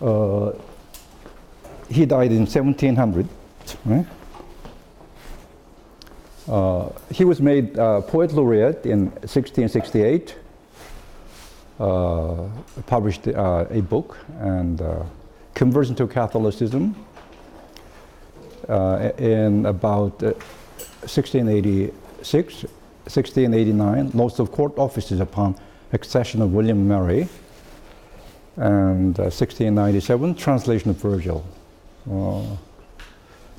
Uh, he died in 1700. Right? He was made poet laureate in 1668. Published a book and conversion to Catholicism in about 1686, 1689. Loss of court offices upon accession of William Mary, and 1697 translation of Virgil.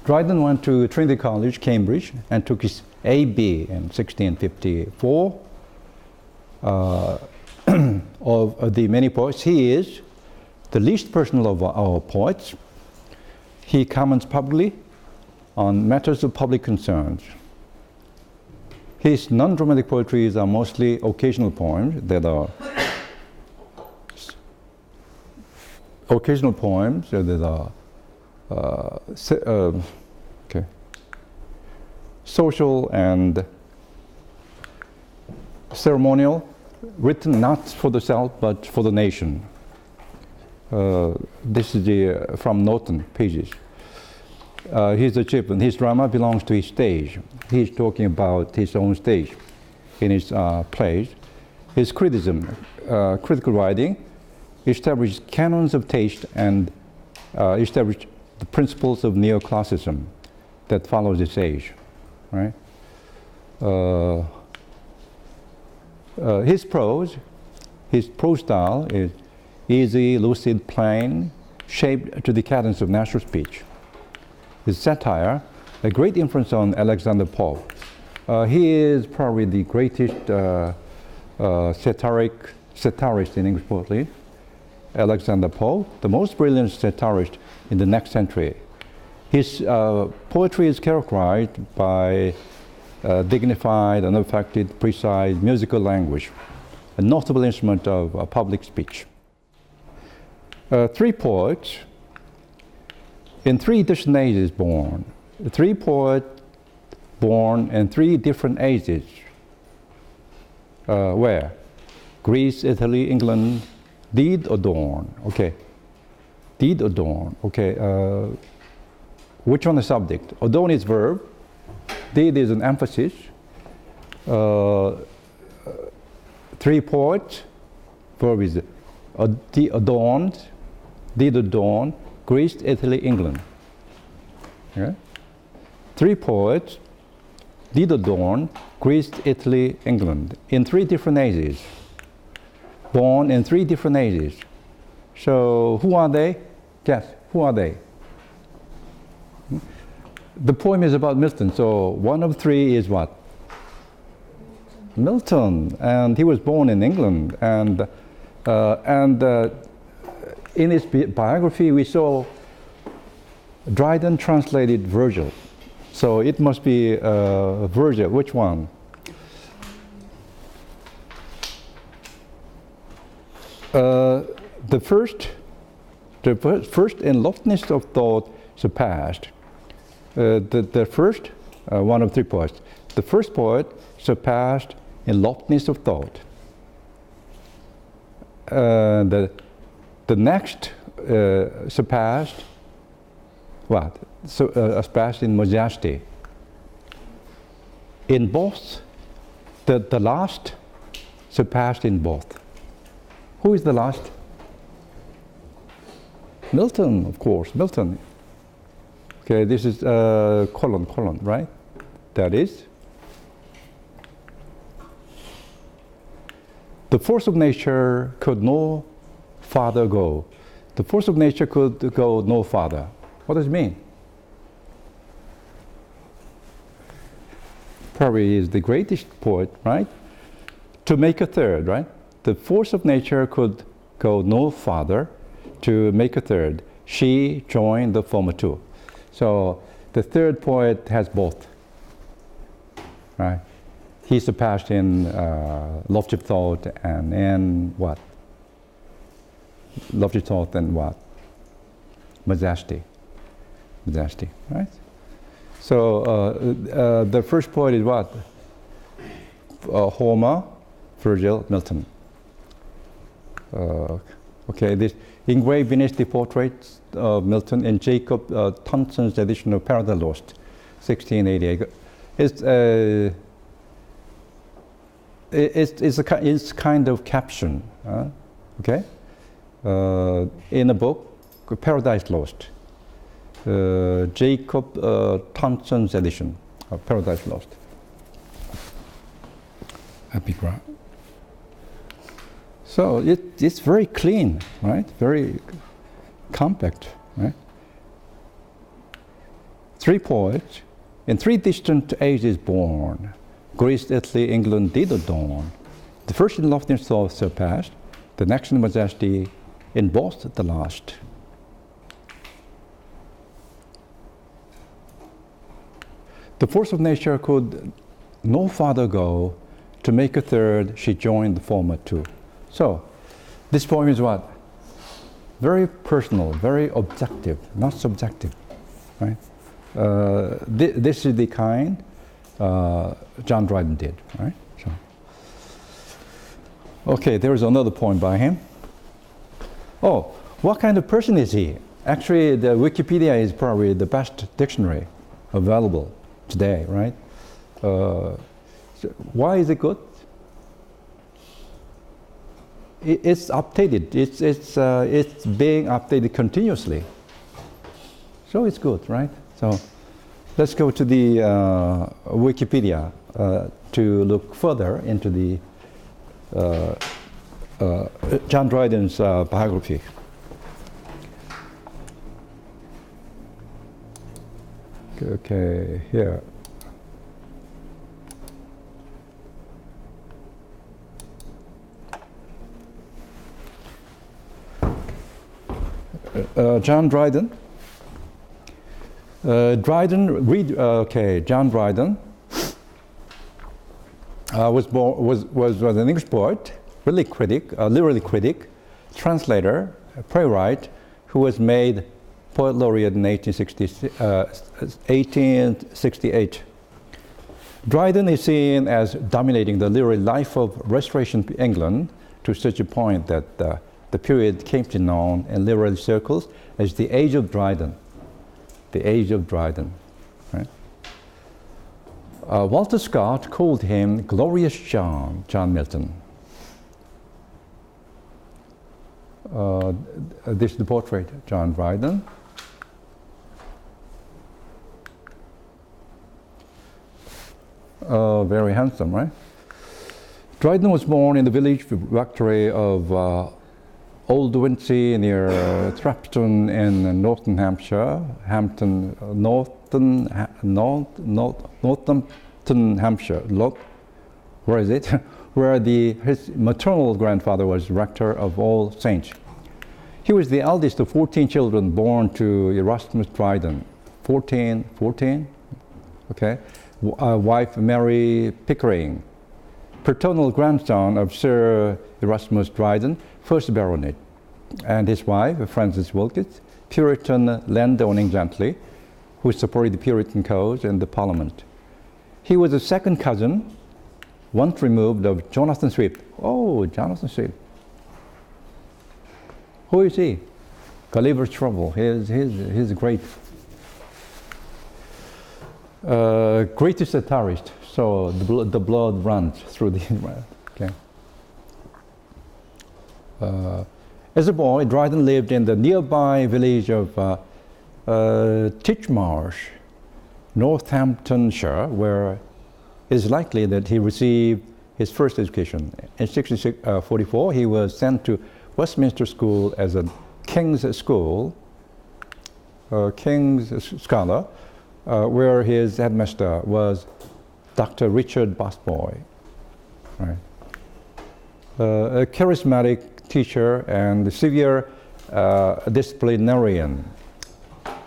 Dryden went to Trinity College, Cambridge, and took his A.B. in 1654. Of the many poets, he is the least personal of our poets. He comments publicly on matters of public concerns. His non-dramatic poetries are mostly occasional poems that are social and ceremonial, written not for the self but for the nation. This is from Milton pages. His achievement, his drama belongs to his stage. He's talking about his own stage in his plays. His criticism, critical writing, established canons of taste and established the principles of neoclassicism that follows this age. Right? His prose style is easy, lucid, plain, shaped to the cadence of natural speech. His satire, a great influence on Alexander Pope. He is probably the greatest satirist in English poetry. Alexander Pope, the most brilliant satirist in the next century. His poetry is characterized by dignified, unaffected, precise musical language, a notable instrument of public speech. Three poets in three different ages born. Three poets born in three different ages. Where? Greece, Italy, England. Did adorn. Okay. Did adorn. Okay. Which one is subject? Adorn is verb. Did is an emphasis. Three poets. Verb is adorned. Did adorn. Greece, Italy, England. Okay. Three poets. Did adorn. Greece, Italy, England. In three different ages. Born in three different ages. So who are they? Guess. Who are they? The poem is about Milton, so one of three is what? Milton, and he was born in England, and in his biography we saw Dryden translated Virgil, so it must be Virgil. Which one? The first in loftiness of thought surpassed. The first, one of three poets. The first poet surpassed in loftiness of thought. The next surpassed what? Surpassed in majesty. In both, the last surpassed in both. Who is the last? Milton, of course, Milton. Okay, this is colon, right? That is. The force of nature could no farther go. The force of nature could go no farther. What does it mean? Probably is the greatest poet, right? To make a third, right? The force of nature could go no farther. To make a third, she joined the former two. So the third poet has both, right? He surpassed in lofty thought and in what? Lofty thought and what? Majesty, right? So the first poet is what? Homer, Virgil, Milton. Okay, this engraved beneath the portraits of Milton in Jacob Tonson's edition of Paradise Lost, 1688. It's kind of caption, okay, in a book, Paradise Lost, Jacob Tonson's edition of Paradise Lost. Epgram. So it's very clean, right? Very compact, right? 3 poets in 3 distant ages born. Greece, Italy, England did adorn. The first in loftiness thought surpassed, the next in majesty, in both the last. The force of nature could no farther go, to make a third, she joined the former two. So, this poem is what? Very personal, very objective, not subjective, right? This is the kind John Dryden did, right? So, okay, there is another poem by him. Oh, what kind of person is he? Actually, the Wikipedia is probably the best dictionary available today, right? So why is it good? It's updated. It's being updated continuously. So it's good, right? So let's go to the Wikipedia to look further into the John Dryden's biography. Okay, here. John Dryden. John Dryden was an English poet, literary critic, translator, playwright, who was made poet laureate in 1868. Dryden is seen as dominating the literary life of Restoration England to such a point that the period came to be known in literary circles as the Age of Dryden. The Age of Dryden. Right? Walter Scott called him Glorious John Milton. This is the portrait, John Dryden. Very handsome, right? Dryden was born in the village rectory of Old Windsea near Thrapston in Northamptonshire, Northampton, Hampshire. Where is it? Where his maternal grandfather was rector of All Saints. He was the eldest of 14 children born to Erasmus Dryden. 14, okay. Wife Mary Pickering. Paternal grandson of Sir Erasmus Dryden, first baronet, and his wife, Frances Wilkes, Puritan landowning gentry, who supported the Puritan cause in the Parliament. He was a second cousin, once removed, of Jonathan Swift. Oh, Jonathan Swift. Who is he? Gulliver's Trouble. He's great. Greatest satirist. So the blood runs through the okay. As a boy, Dryden lived in the nearby village of Titchmarsh, Northamptonshire, where it is likely that he received his first education. In 1644, he was sent to Westminster School as a King's Scholar, where his headmaster was Dr. Richard Busboy, right? A charismatic teacher and severe disciplinarian.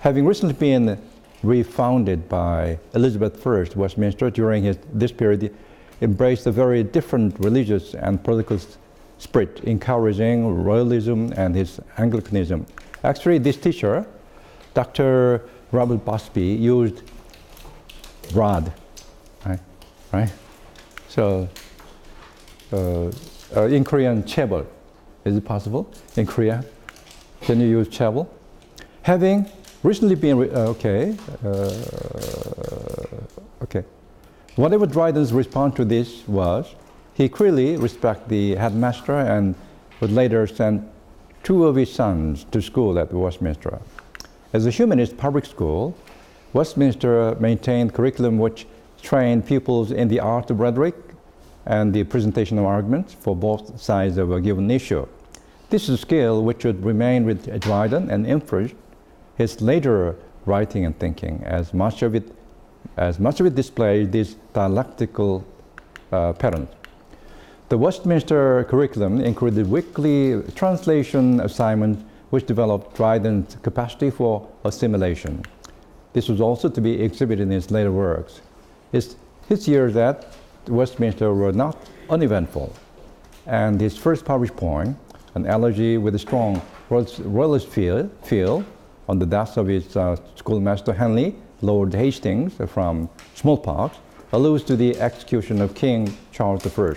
Having recently been refounded by Elizabeth I, Westminster, during this period, embraced a very different religious and political spirit, encouraging royalism and his Anglicanism. Actually, this teacher, Dr. Robert Busby, used rod, right? So, in Korean, chaebol, Is it possible in Korea? Can you use chaebol? Having recently been, okay. Whatever Dryden's response to this was, he clearly respected the headmaster and would later send 2 of his sons to school at Westminster. As a humanist public school, Westminster maintained curriculum which trained pupils in the art of rhetoric and the presentation of arguments for both sides of a given issue. This is a skill which would remain with Dryden and influence his later writing and thinking, as much of it displayed this dialectical pattern. The Westminster curriculum included weekly translation assignments which developed Dryden's capacity for assimilation. This was also to be exhibited in his later works. His years at Westminster were not uneventful, and his first published poem, an elegy with a strong royalist feel on the death of his schoolmaster Henley, Lord Hastings, from smallpox, alludes to the execution of King Charles I,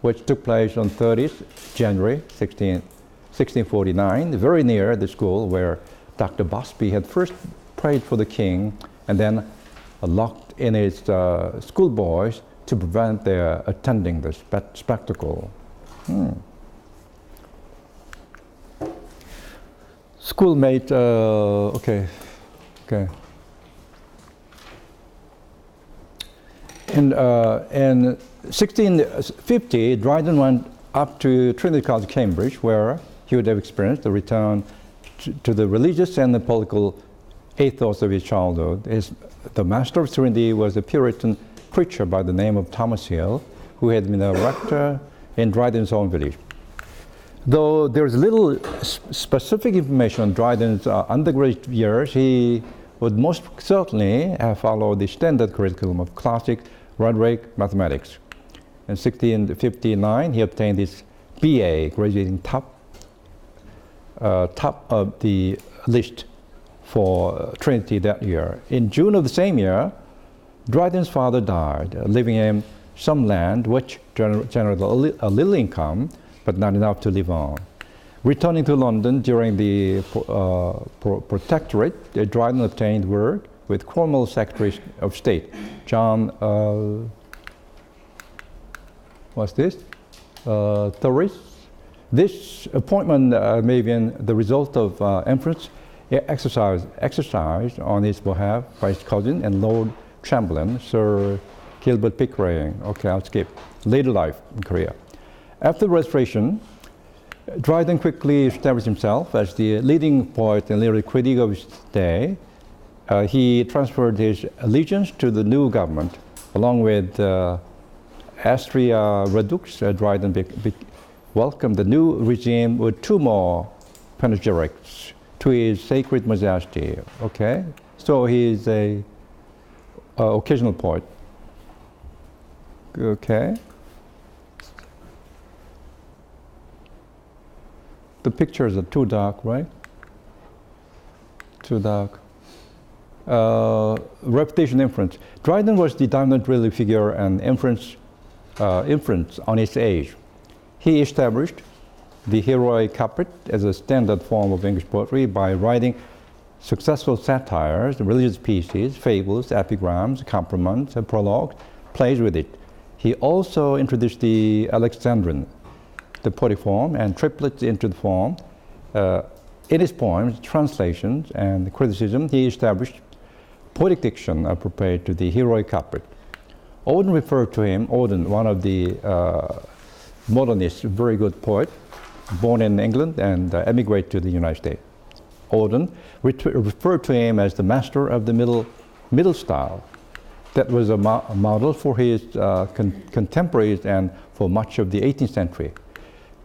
which took place on 30th January 1649, very near the school where Dr. Busby had first prayed for the king and then locked in his schoolboys to prevent their attending the spectacle. Schoolmate, okay. In 1650, Dryden went up to Trinity College, Cambridge, where he would have experienced the return to the religious and the political ethos of his childhood. The master of Trinity was a Puritan preacher by the name of Thomas Hill, who had been a rector in Dryden's own village. Though there is little specific information on Dryden's undergraduate years, he would most certainly have followed the standard curriculum of classic rhetoric mathematics. In 1659, he obtained his BA, graduating top of the list for Trinity that year. In June of the same year, Dryden's father died, leaving him some land which generated a little income, but not enough to live on. Returning to London during the Protectorate, Dryden obtained work with Cromwell's Secretary of State, John, what's this? Thoris. This appointment may have been the result of influence exercised on his behalf by his cousin and Lord Chamberlain, Sir Gilbert Pickering. Okay, I'll skip. Later life in Korea. After the Restoration, Dryden quickly established himself as the leading poet and literary critic of his day. He transferred his allegiance to the new government, along with Astrea Redux. Dryden welcomed the new regime with 2 more panegyrics to his sacred majesty. Okay, so he is a occasional poet. Okay. The pictures are too dark, right? Too dark. Reputation influence. Dryden was the dominant literary figure and influence on his age. He established the heroic couplet as a standard form of English poetry by writing successful satires, religious pieces, fables, epigrams, compliments, prologues, plays with it. He also introduced the Alexandrine, the poetic form, and triplets into the form. In his poems, translations, and criticism, he established poetic diction appropriate to the heroic couplet. Auden referred to him, one of the modernists, very good poet, born in England and emigrated to the United States. Auden referred to him as the master of the middle style. That was a model for his contemporaries and for much of the 18th century.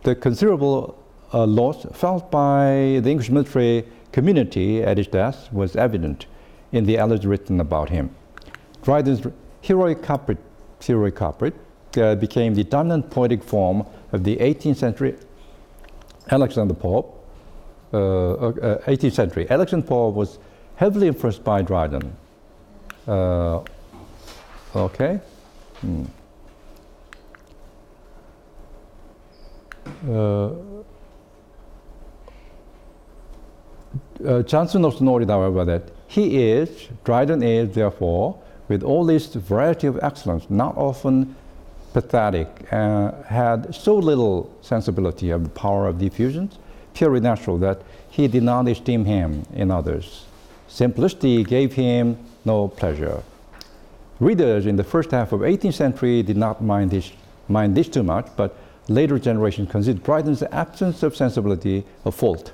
The considerable loss felt by the English military community at his death was evident in the elegy written about him. Dryden's heroic couplet became the dominant poetic form of the 18th century. Alexander Pope, 18th century. Alexander Pope was heavily influenced by Dryden. Okay. Johnson also noted, however, that Dryden is, therefore, with all this variety of excellence, not often pathetic, had so little sensibility of the power of diffusions, purely natural, that he did not esteem him in others. Simplicity gave him no pleasure. Readers in the first half of 18th century did not mind this too much, but later generations considered Dryden's absence of sensibility a fault.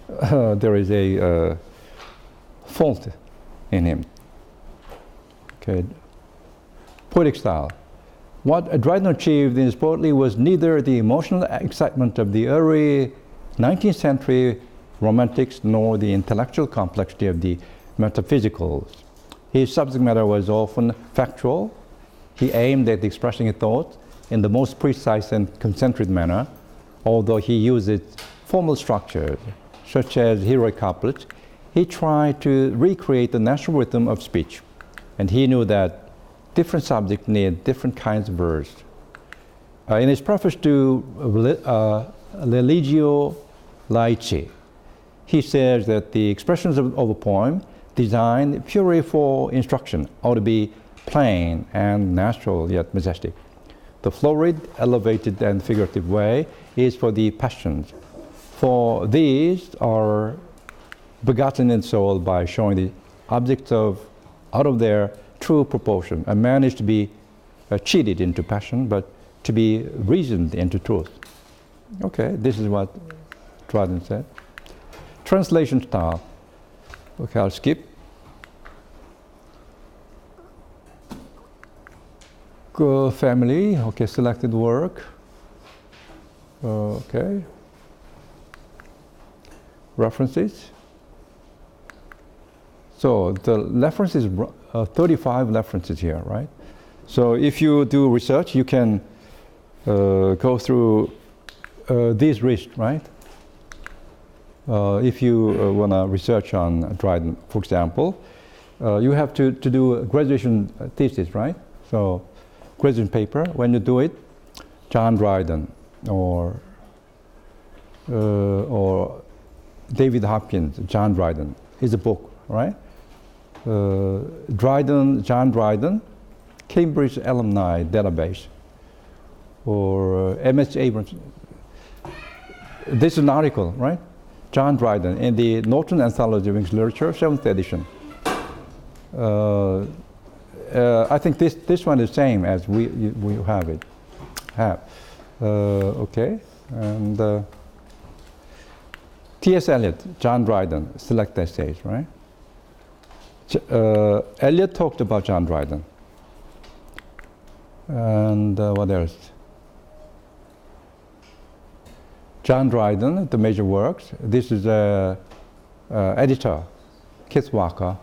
There is a fault in him. Okay. Poetic style. What Dryden achieved in his poetry was neither the emotional excitement of the early 19th century romantics nor the intellectual complexity of the metaphysicals. His subject matter was often factual. He aimed at expressing a thought in the most precise and concentric manner, although he used formal structures, such as heroic couplets. He tried to recreate the natural rhythm of speech, and he knew that different subjects need different kinds of verse. In his preface to Religio Laici, he says that the expressions of a poem designed purely for instruction ought to be plain and natural yet majestic. The florid, elevated, and figurative way is for the passions, for these are begotten in soul by showing the objects out of their true proportion. A man is to be cheated into passion, but to be reasoned into truth. Okay, this is what Dryden said. Translation style. Okay, I'll skip. Family, okay, selected work. Okay. References. So the references, 35 references here, right? So if you do research, you can go through these lists, right? If you want to research on Dryden, for example, you have to do a graduation thesis, right? So graduation paper, when you do it, John Dryden or David Hopkins, John Dryden is a book, right? Dryden, John Dryden, Cambridge Alumni Database, or M.S. Abrams. This is an article, right? John Dryden in the Norton Anthology of English Literature, 7th edition. I think this one is the same as we have it. Okay, and T.S. Eliot, John Dryden, select essays, right? Eliot talked about John Dryden. And what else? John Dryden, the major works. This is editor, Keith Walker.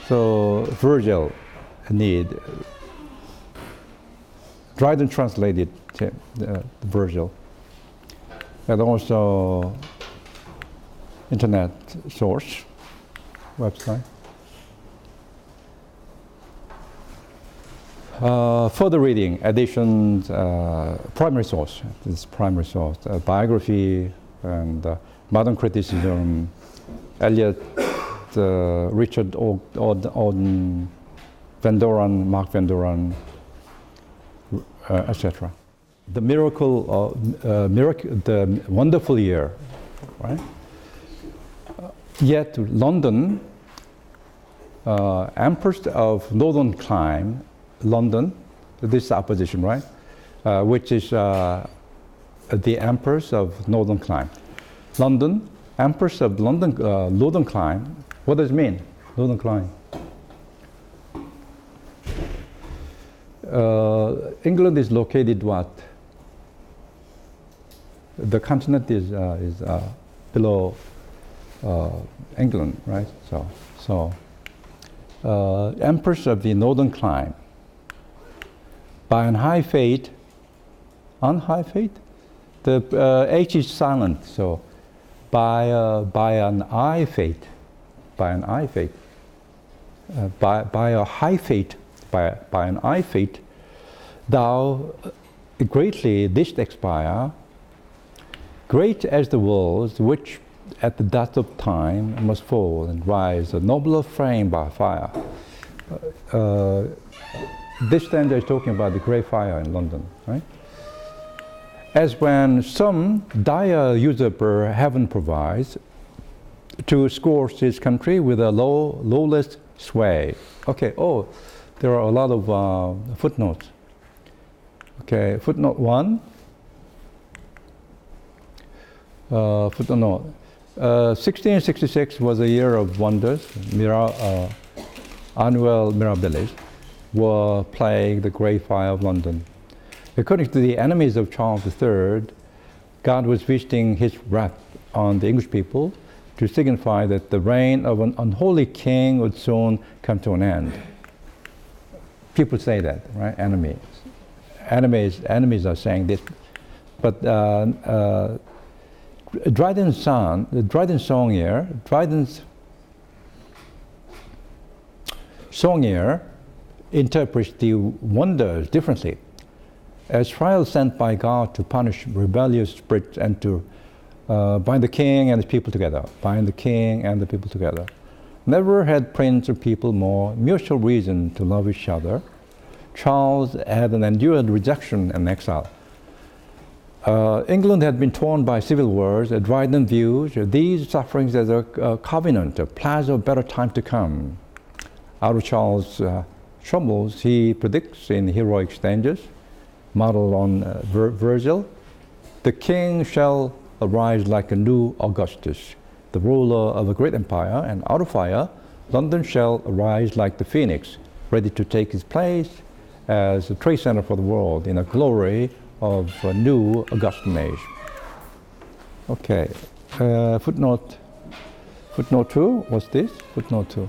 So Virgil, need. Dryden translated Virgil. And also internet source, website. Further reading, editions, primary source. This is primary source. Biography and modern criticism, Eliot, Richard Auden, Van Doren, Mark Van Doren, etc. The the wonderful year, right? Yet London, empress of northern clime, London, this is opposition, right? Which is the empress of northern clime. London, empress of northern clime. What does it mean, northern clime? England is located what? The continent is below England, right? So empress of the northern clime. By an high fate, the H is silent. So by an high fate, by an high fate, by an high fate, thou greatly this expire, great as the walls which at the dust of time must fall and rise, a nobler frame by fire. This stanza is talking about the Great Fire in London, right? As when some dire usurper heaven provides to scourge his country with a lawless sway. Okay, there are a lot of footnotes. Okay, footnote 1. Footnote 1666 was a year of wonders. Annual Mirabilis were plagued the Great Fire of London. According to the enemies of Charles III, God was visiting his wrath on the English people to signify that the reign of an unholy king would soon come to an end. People say that, right? Enemies are saying this. But Dryden's song interprets the wonders differently as trials sent by God to punish rebellious spirits and to bind the king and his people together. Bind the king and the people together. Never had prince or people more mutual reason to love each other. Charles had an endured rejection and exile. England had been torn by civil wars. Dryden views these sufferings as a covenant, a pledge of better time to come. Out of Charles' troubles, he predicts in heroic stanzas, modeled on Virgil, the king shall arise like a new Augustus, the ruler of a great empire, and out of fire, London shall arise like the phoenix, ready to take his place as a trade center for the world in a glory of a new Augustan age. Okay, footnote 2, what's this? Footnote 2.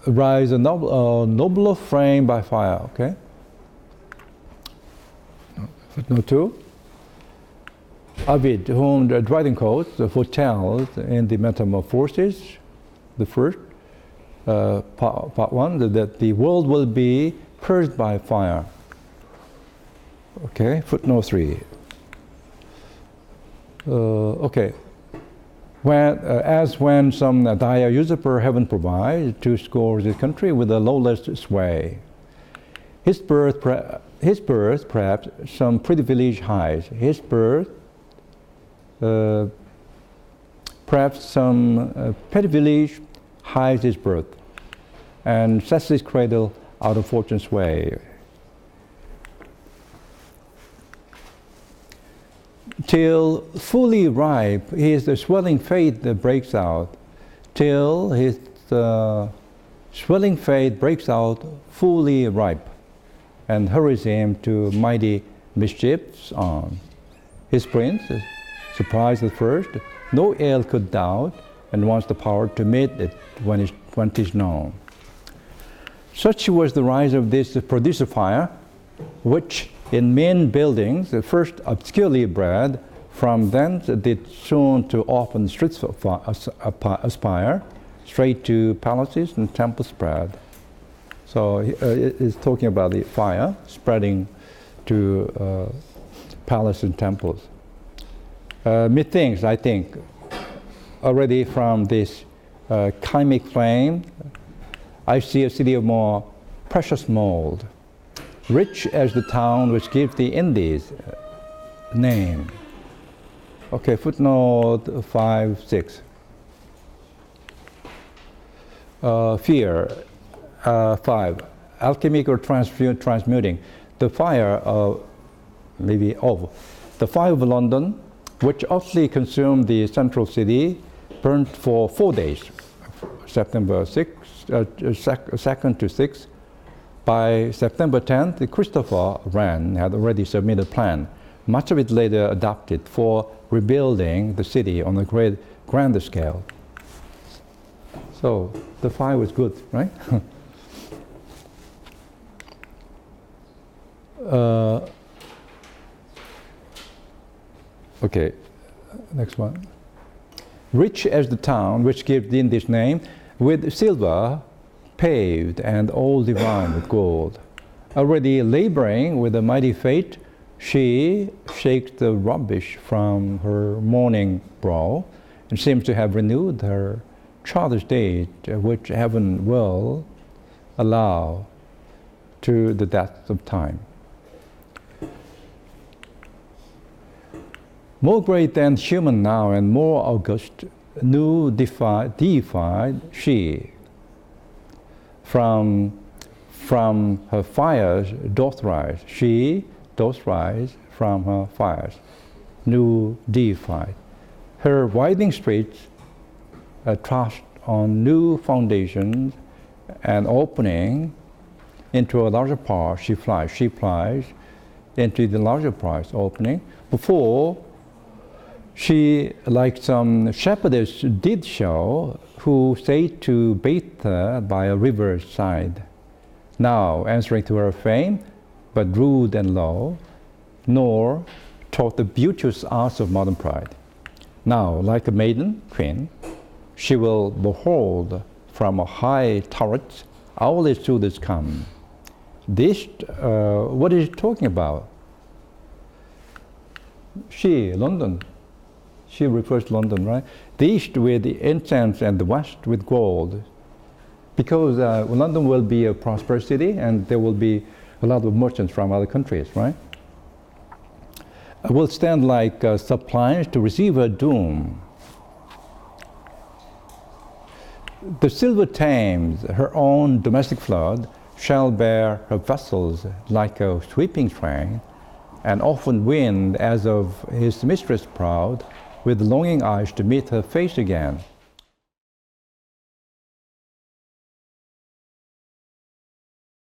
Rise a nobler frame by fire, okay? Footnote 2. Ovid, whom the Dryden quotes, foretells in the Metamorphoses, the first, part 1, that the world will be purged by fire. Okay, footnote 3. Okay. As when some dire usurper heaven provides to scourge his country with a lawless sway. His birth perhaps some pretty village hides. His birth perhaps some petty village hides his birth and sets his cradle out of fortune's way. Till fully ripe, his swelling faith breaks out. Till his swelling faith breaks out fully ripe, and hurries him to mighty mischiefs on. His prince, surprised at first, no ill could doubt, and wants the power to meet it when 'tis known. Such was the rise of this producer fire, which in mean buildings, first obscurely bred, from thence did soon to open streets aspire, straight to palaces and temples spread. So it's talking about the fire spreading to palaces and temples. Methinks, I think, already from this chymic flame, I see a city of more precious mold, rich as the town which gives the Indies name. Okay, footnote 5, 6. Fear, 5. Alchemic or transmuting. The fire of the fire of London, which utterly consumed the central city, burned for 4 days, September 2nd to 6th. By September 10th, Christopher Wren had already submitted a plan, much of it later adopted for rebuilding the city on a grander scale. So the fire was good, right? Okay, next one. Rich as the town which gives in this name, with silver paved and all divine with gold. Already laboring with a mighty fate, she shakes the rubbish from her morning brow and seems to have renewed her childish state, which heaven will allow to the depth of time. More great than human now and more august, new deified she. From her fires doth rise, she doth rise from her fires, new deified. Her winding streets trust on new foundations and opening into a larger part, she flies into the larger parts opening. Before, she, like some shepherdess did show, who stayed to bathe her by a river's side. Now, answering to her fame, but rude and low, nor taught the beauteous arts of modern pride. Now, like a maiden queen, she will behold from a high turret hourly suitors come. This, what is it talking about? She, London. She refers to London, right? The east with the incense and the west with gold. Because London will be a prosperous city and there will be a lot of merchants from other countries, right? Will stand like suppliants to receive her doom. The silver Thames, her own domestic flood, shall bear her vessels like a sweeping train, and often wind as of his mistress proud, with longing eyes to meet her face again.